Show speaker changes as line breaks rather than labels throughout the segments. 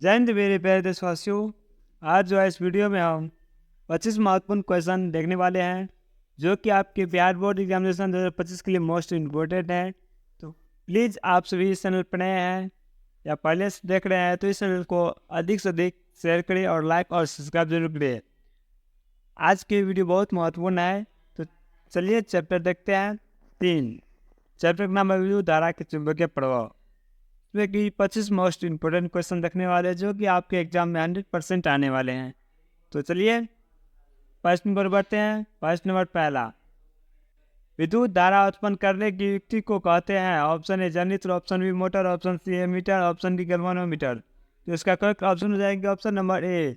जय हिंद मेरे प्यारे देशवासियों। आज जो है इस वीडियो में हम 25 महत्वपूर्ण क्वेश्चन देखने वाले हैं जो कि आपके बिहार बोर्ड एग्जामिनेशन 2025 के लिए मोस्ट इम्पोर्टेंट है। तो प्लीज़ आप सभी इस चैनल पर नए हैं या पहले से देख रहे हैं तो इस चैनल को अधिक से अधिक शेयर करें और लाइक और सब्सक्राइब जरूर करें। आज की वीडियो बहुत महत्वपूर्ण है। तो चलिए चैप्टर देखते हैं। 3 चैप्टर का नाम है विद्युत धारा के चुंबकीय प्रभाव। इसमें कि 25 मोस्ट इम्पोर्टेंट क्वेश्चन रखने वाले हैं जो कि आपके एग्जाम में 100% आने वाले हैं। तो चलिए फर्स्ट नंबर बढ़ते हैं। फर्स्ट नंबर पहला, विद्युत धारा उत्पन्न करने की युक्ति को कहते हैं। ऑप्शन ए जनित्र, option B motor, option C ammeter, option D galvanometer. तो इसका करेक्ट ऑप्शन हो जाएगा ऑप्शन नंबर ए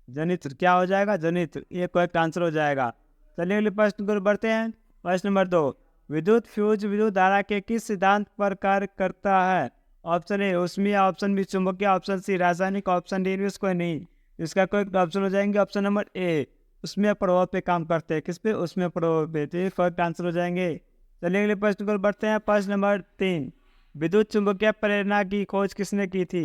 जनित्र। क्या हो जाएगा? जनित्र। ये करेक्ट आंसर हो जाएगा। चलिए अगले प्रश्न पर बढ़ते हैं। प्रश्न नंबर 2, विद्युत फ्यूज विद्युत धारा के किस सिद्धांत पर कार्य करता है? ऑप्शन ए ऊष्मीय, ऑप्शन बी चुंबकीय, ऑप्शन सी रासायनिक, ऑप्शन डी इनमें से कोई नहीं। इसका करेक्ट ऑप्शन हो जाएंगे ऑप्शन नंबर ए उसमें प्रभाव पे काम करते हैं। किस पे? उसमें प्रभाव पे। तो ये करेक्ट आंसर हो जाएंगे। चलिए अगले प्रश्न पर बढ़ते हैं। प्रश्न नंबर 3, विद्युत चुंबकीय प्रेरणा की खोज किसने की थी?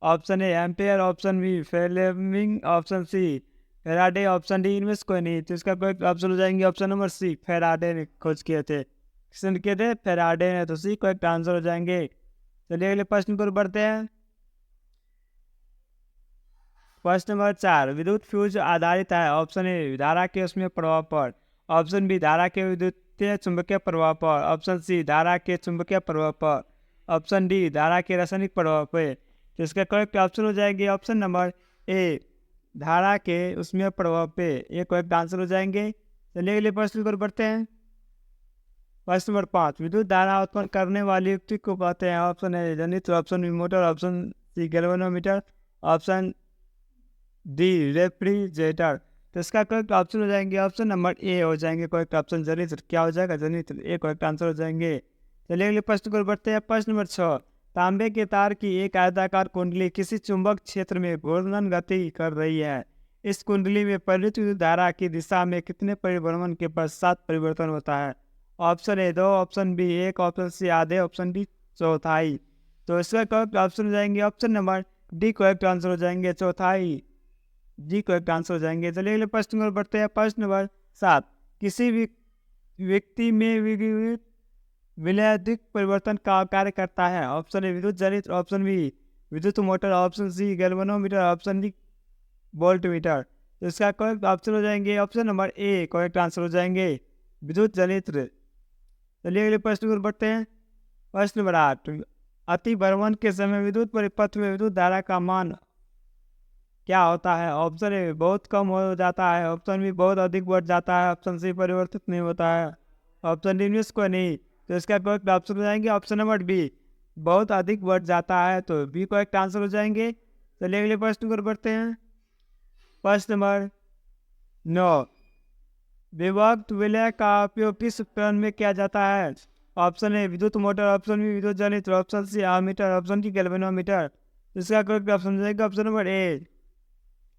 Option A Ampere, option B Fleming, option C Faraday, option D इनमें से कोई नहीं। तो इसका करेक्ट ऑप्शन हो जाएंगे ऑप्शन नंबर सी फेराडे ने खोज किए थे। किसने किए थे? फेराडे ने। तो सी करेक्ट आंसर हो जाएंगे। चलिए अगले प्रश्न पर बढ़ते हैं। प्रश्न नंबर 4, विद्युत फ्यूज आधारित है। ऑप्शन ए धारा के उसमें प्रभाव पर, ऑप्शन बी धारा के विद्युतीय चुंबकीय प्रभाव पर, ऑप्शन सी धारा के चुंबकीय प्रभाव पर, ऑप्शन डी धारा के रासायनिक प्रभाव पर। तो इसका करेक्ट ऑप्शन हो जाएगी ऑप्शन नंबर ए धारा के उसमें प्रभाव पे। ये करेक्ट आंसर हो जाएंगे। चलिए अगले प्रश्न पर बढ़ते हैं। प्रश्न नंबर 5, विद्युत धारा उत्पन्न करने वाली युक्ति को कहते हैं। ऑप्शन ए जनित्र, option B motor, option C galvanometer, option D refrigerator. तो इसका करेक्ट ऑप्शन हो जाएंगे ऑप्शन नंबर ए हो जाएंगे करेक्ट ऑप्शन जनित्र। क्या हो जाएगा? जनित्र। ए करेक्ट आंसर हो जाएंगे। चलिए अगले प्रश्न को बढ़ते हैं। प्रश्न नंबर 6, तांबे के तार की एक आयताकार कुंडली किसी चुंबक क्षेत्र में घूर्णन गति कर रही है। इस कुंडली में प्रेरित विद्युत धारा की दिशा में कितने परिभ्रमण के पश्चात परिवर्तन होता है? Option A 2, option B 1, option C आधे, ऑप्शन डी चौथाई। तो इसका करेक्ट ऑप्शन हो जाएंगे option number D correct answer हो जाएंगे चौथाई। जी करेक्ट आंसर हो जाएंगे। चलिए अगले प्रश्न पर बढ़ते हैं। प्रश्न नंबर 7, किसी भी व्यक्ति में विलयदिक परिवर्तन का कार्य करता है। ऑप्शन ए विद्युत जनित्र, ऑप्शन बी विद्युत motor, option C galvanometer, option D voltmeter. तो इसका करेक्ट ऑप्शन हो जाएंगे option number A correct answer हो जाएंगे विद्युत जनित्र। चलिए अगले प्रश्न पर बढ़ते हैं। प्रश्न नंबर 8, अति भ्रमण के समय विद्युत परिपथ में विद्युत धारा का मान क्या होता है? ऑप्शन ए बहुत कम हो जाता है, ऑप्शन बी बहुत अधिक बढ़ जाता है, ऑप्शन सी परिवर्तित नहीं होता है, ऑप्शन डी में से कोई नहीं। तो इसका करेक्ट ऑप्शन हो जाएंगे ऑप्शन नंबर बी बहुत अधिक बढ़ जाता है। तो बी करेक्ट आंसर हो जाएंगे। चलिए अगले प्रश्न पर बढ़ते हैं। प्रश्न नंबर 9, विभक्त विलय का उपयोग किस उपकरण में किया जाता है? ऑप्शन ए विद्युत मोटर, ऑप्शन बी विद्युत जनित्र, option C ammeter, option D galvanometer. इसका करेक्ट ऑप्शन हो जाएगा ऑप्शन नंबर ए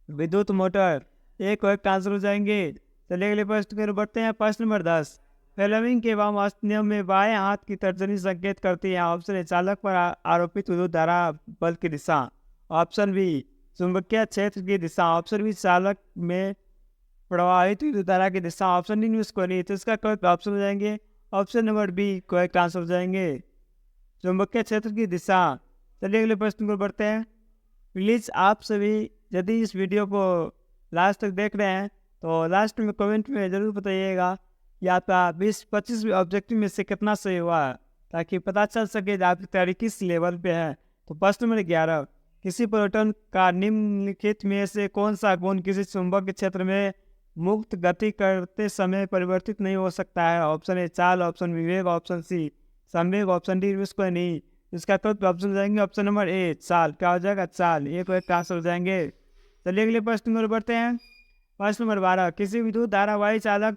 विद्युत मोटर। एक करेक्ट आंसर हो जाएंगे। चलिए अगले प्रश्न पर बढ़ते हैं। प्रश्न नंबर 10, फ्लेमिंग के वामास्त नियम में बाएं हाथ की तर्जनी संकेत करती है। ऑप्शन ए चालक पर आरोपित विद्युत धारा बल की दिशा, ऑप्शन बी चुंबकीय क्षेत्र की दिशा, ऑप्शन बी चालक में प्रवाहित विद्युत धारा की दिशा, ऑप्शन डी न्यूज को नहीं। तो इसका करेक्ट ऑप्शन हो जाएंगे option number B correct answer हो जाएंगे चुंबकीय क्षेत्र की दिशा। चलिए अगले प्रश्न पर बढ़ते हैं। प्लीज़ आप सभी यदि इस वीडियो को लास्ट तक देख रहे हैं तो लास्ट में कमेंट में ज़रूर बताइएगा कि आपका 20-25 ऑब्जेक्टिव में से कितना सही हुआ है, ताकि पता चल सके कि आपकी तैयारी किस लेवल पे है। तो प्रश्न नंबर 11, किसी परिवर्तन का निम्नलिखित में से कौन सा गुण किसी चुंबक के क्षेत्र में मुक्त गति करते समय परिवर्तित नहीं हो सकता है? ऑप्शन ए चाल, ऑप्शन बी वेग, ऑप्शन सी संवेग, ऑप्शन डी इसको नहीं। इसका करेक्ट ऑप्शन हो जाएंगे ऑप्शन नंबर ए चाल। क्या हो जाएगा? चाल। ये करेक्ट आंसर हो जाएंगे। चलिए अगले प्रश्न पर बढ़ते हैं। प्रश्न नंबर 12, किसी विद्युत धारावाही चालक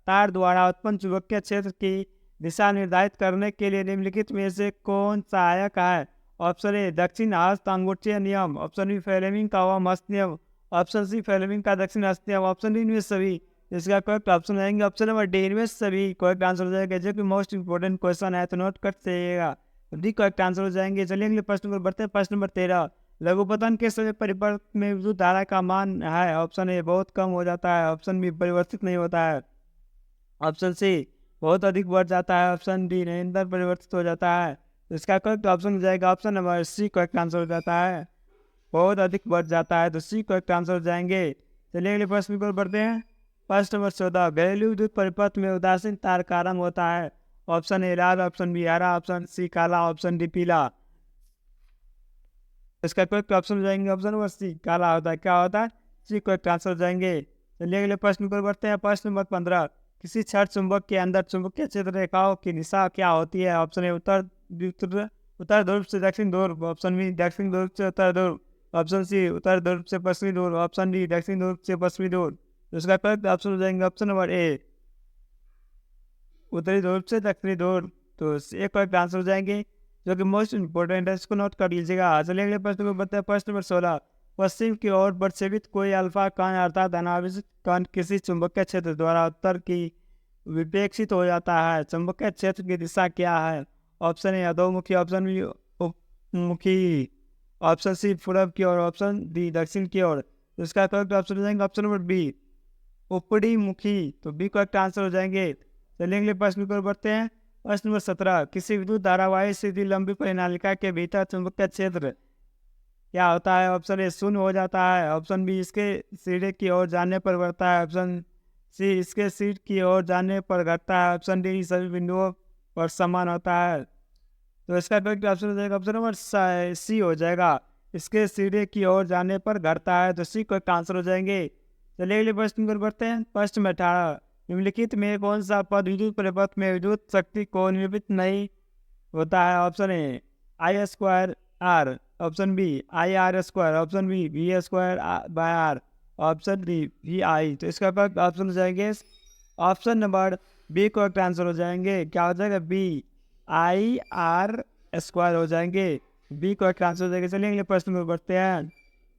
तार द्वारा उत्पन्न चुंबकीय क्षेत्र की दिशा निर्धारित करने के लिए निम्नलिखित में से कौन सहायक है? ऑप्शन ए दक्षिण हस्त अंगूठीय नियम, ऑप्शन बी फ्लेमिंग का वामहस्त नियम, ऑप्शन सी फ्लेमिंग का दक्षिण हस्त नियम, ऑप्शन डी इनमें से सभी। इसका करेक्ट ऑप्शन रहेंगे ऑप्शन नंबर डी इनमें से सभी करेक्ट आंसर हो जाएगा, जो कि मोस्ट इंपोर्टेंट क्वेश्चन है तो नोट कर जाइएगा। डी करेक्ट आंसर हो जाएंगे। चलिए अगले प्रश्न पर बढ़ते हैं। प्रश्न नंबर 13, लघुपतन के समय परिपथ में विद्युत धारा का मान है ऑप्शन ए बहुत कम हो जाता है, ऑप्शन बी परिवर्तित नहीं होता है, ऑप्शन सी बहुत अधिक बढ़ जाता है, ऑप्शन डी निरंतर परिवर्तित हो जाता है। तो इसका करेक्ट ऑप्शन हो जाएगा option number C correct answer हो जाता है, बहुत अधिक बढ़ जाता है, तो सी करेक्ट आंसर हो जाएंगे। चलिए अगले प्रश्न को बढ़ते हैं। प्रश्न नंबर 14, घरेलू विद्युत परिपथ में उदासीन तार का रंग होता है, ऑप्शन ए लाल, ऑप्शन बी हरा, ऑप्शन सी काला, ऑप्शन डी पीला। इसका करेक्ट ऑप्शन हो जाएंगे ऑप्शन नंबर सी काला होता है, क्या होता है, सी करेक्ट आंसर हो जाएंगे। चलिए अगले प्रश्न को बढ़ते हैं। प्रश्न नंबर 15, किसी क्षण चुंबक के अंदर चुंबकीय क्षेत्र रेखाओं की दिशा क्या होती है, ऑप्शन ए उत्तर ध्रुव से दक्षिण ध्रुव, ऑप्शन बी दक्षिण ध्रुव से उत्तर ध्रुव, ऑप्शन सी उत्तर ध्रुव से पश्चिमी ध्रुव, ऑप्शन डी दक्षिण ध्रुव से पश्चिमी ध्रुव। तो इसका करेक्ट ऑप्शन हो जाएंगे ऑप्शन नंबर ए उत्तरी ध्रुव से दक्षिणी ध्रुव। तो ये करेक्ट आंसर हो जाएंगे, जो कि मोस्ट इंपॉर्टेंट है, इसको नोट कर लीजिएगा। चलिए अगले प्रश्न को बताते हैं। प्रश्न नंबर 16, पश्चिम की ओर प्रक्षेपित कोई अल्फा कण अर्थात धनावेशित कण किसी चुंबकीय क्षेत्र द्वारा उत्तर की विपेक्षित हो जाता है, चुंबकीय क्षेत्र की दिशा क्या है, ऑप्शन ए अधोमुखी, ऑप्शन बी उपमुखी, ऑप्शन सी पूर्व की ओर, ऑप्शन डी दक्षिण की ओर। तो इसका करेक्ट ऑप्शन हो जाएंगे ऑप्शन नंबर बी ऊपरी मुखी, तो बी करेक्ट आंसर हो जाएंगे। चलिए अगले प्रश्न को बढ़ते हैं। प्रश्न नंबर 17, किसी विद्युत धारावाही सीधी लंबी परिनालिका के भीतर चुंबकीय क्षेत्र क्या होता है, ऑप्शन ए शून्य हो जाता है, ऑप्शन बी इसके सिरे की ओर जाने पर बढ़ता है, ऑप्शन सी इसके सीट की ओर जाने पर घटता है, ऑप्शन डी सभी बिंदुओं पर समान होता है। तो इसका करेक्ट ऑप्शन हो जाएगा ऑप्शन नंबर सी हो जाएगा, इसके सिरे की ओर जाने पर घटता है, तो सी करेक्ट आंसर हो जाएंगे। चलिए अगले प्रश्न पर बढ़ते हैं। प्रश्न में 18, निम्नलिखित में कौन सा पद विद्युत परिपथ में विद्युत शक्ति को निरूपित नहीं होता है, option A I square R, option B I R square, option B V square by R, option D V I. तो इसका करेक्ट ऑप्शन हो जाएंगे option number B correct answer हो जाएंगे, क्या हो जाएगा, बी आई आर स्क्वायर हो जाएंगे, बी करेक्ट आंसर हो जाएगा। चलिए अगले प्रश्न में बढ़ते हैं।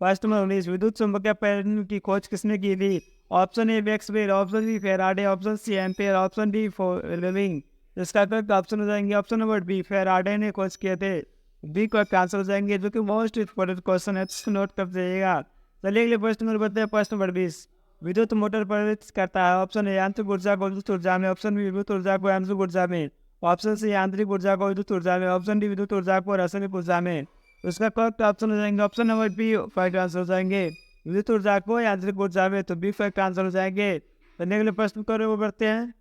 प्रश्न नंबर 19, विद्युत चुंबकीय प्रेरण की खोज किसने की थी, option A Maxwell, option B Faraday, option C Ampere, option D Fleming. इसका करेक्ट ऑप्शन हो जाएंगे ऑप्शन नंबर बी फेराडे ने खोज किए थे, बी करेक्ट आंसर हो जाएंगे, जो कि मोस्ट इंपोर्टेंट क्वेश्चन है, इसको नोट कर जाइएगा। चलिए अगले प्रश्न में बढ़ते हैं। प्रश्न नंबर 20, विद्युत मोटर परिवर्तित करता है, ऑप्शन ए यांत्रिक ऊर्जा को विद्युत ऊर्जा में, ऑप्शन बी विद्युत ऊर्जा को यांत्रिक ऊर्जा में, ऑप्शन सी यांत्रिक ऊर्जा को विद्युत ऊर्जा में, ऑप्शन डी विद्युत ऊर्जा को रासायनिक ऊर्जा में। उसका करेक्ट ऑप्शन हो जाएंगे option number B correct answer हो जाएंगे, विद्युत ऊर्जा को यांत्रिक ऊर्जा में, तो बी करेक्ट आंसर हो जाएंगे। तो अगले प्रश्न को वो बढ़ते हैं।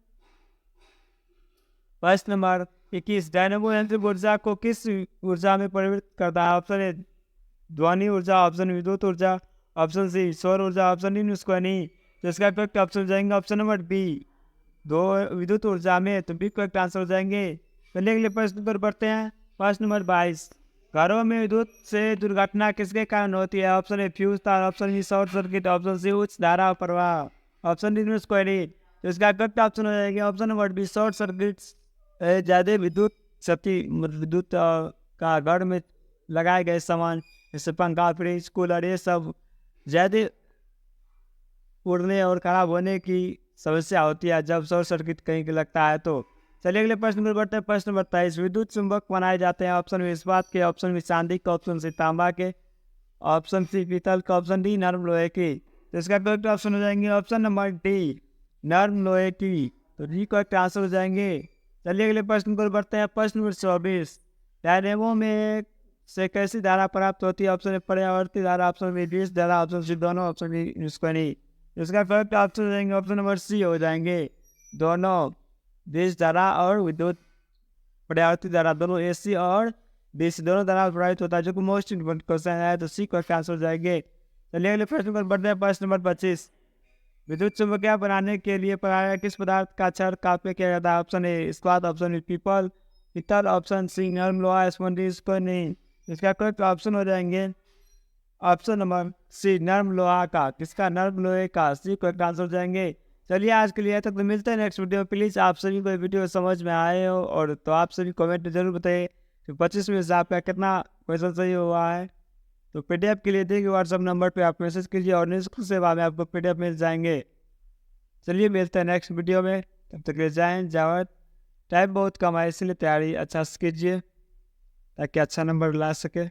प्रश्न नंबर 21, डायनेमो यांत्रिक ऊर्जा को किस ऊर्जा में परिवर्तित करता है, ऑप्शन ए ध्वनि ऊर्जा, ऑप्शन विद्युत ऊर्जा, ऑप्शन सी सौर ऊर्जा, ऑप्शन डी नुस्खनी। तो इसका करेक्ट ऑप्शन हो जाएंगे ऑप्शन नंबर बी दो विद्युत ऊर्जा में, तो बी करेक्ट आंसर हो जाएंगे। चलिए अगले प्रश्न पर बढ़ते हैं। प्रश्न नंबर 22, घरों में विद्युत से दुर्घटना किसके कारण होती है, ऑप्शन ए फ्यूज तार, option B short circuit, option C उच्च धारा प्रवाह, ऑप्शन डी नुस्खनी। तो इसका करेक्ट ऑप्शन हो जाएगा option number B short circuit. ज़्यादा विद्युत शक्ति विद्युत का घर में लगाए गए सामान जैसे पंखा, फ्रिज, कूलर, ये सब ज़्यादा उड़ने और ख़राब होने की समस्या होती है जब शॉर्ट सर्किट कहीं के लगता है। तो चलिए अगले प्रश्न पर बढ़ते हैं। प्रश्न नंबर 23, विद्युत चुंबक बनाए जाते हैं, ऑप्शन बी इस्पात के, ऑप्शन बी चांदी के, ऑप्शन सी तांबा के, ऑप्शन सी पीतल का, ऑप्शन डी नर्म लोहे की। तो इसका करेक्ट ऑप्शन हो जाएंगे ऑप्शन नंबर डी नर्म लोहे की, तो डी करेक्ट आंसर हो जाएंगे। चलिए अगले प्रश्न पर बढ़ते हैं। प्रश्न नंबर 24, डायनेमो में से कैसी धारा प्राप्त होती है, ऑप्शन ए पर्यावर्ती धारा, ऑप्शन बी बीज धारा, ऑप्शन सी दोनों, ऑप्शन डी निष्क्रिय। इसका करेक्ट ऑप्शन हो जाएंगे ऑप्शन नंबर सी हो जाएंगे, दोनों, बीज धारा और विद्युत पर्यावर्ती धारा दोनों, एसी और डीसी दोनों धारा प्रभावित होता है, जो कि मोस्ट इंपोर्टेंट क्वेश्चन है, तो सी करेक्ट आंसर हो जाएंगे। चलिए अगले प्रश्न पर बढ़ते हैं। प्रश्न नंबर 25, विद्युत चुंबकीय बनाने के लिए प्रायः किस पदार्थ का क्षार काव्य किया जाता है, ऑप्शन ए इस्पात, ऑप्शन बी पीपल पीतल, ऑप्शन सी नर्म लोहा, ऑप्शन डी इसको नहीं। इसका करेक्ट ऑप्शन हो जाएंगे ऑप्शन नंबर सी नर्म लोहा का, किसका, नर्म लोहे का, सी करेक्ट आंसर हो जाएंगे। चलिए आज के लिए तक तो मिलते हैं नेक्स्ट वीडियो में। प्लीज़ आप सभी को वीडियो समझ में आए हो और तो आप सभी कमेंट में जरूर बताइए कि 25 में से आपका कितना क्वेश्चन सही हुआ है। तो पीडीएफ के लिए देखिए व्हाट्सअप नंबर पे आप मैसेज कीजिए और निःशुल्क सेवा में आपको पीडीएफ मिल जाएंगे। चलिए मिलते हैं नेक्स्ट वीडियो में, तब तक के लिए जय हिंद जय भारत। टाइम बहुत कम है इसलिए तैयारी अच्छा से कीजिए ताकि अच्छा नंबर ला सके।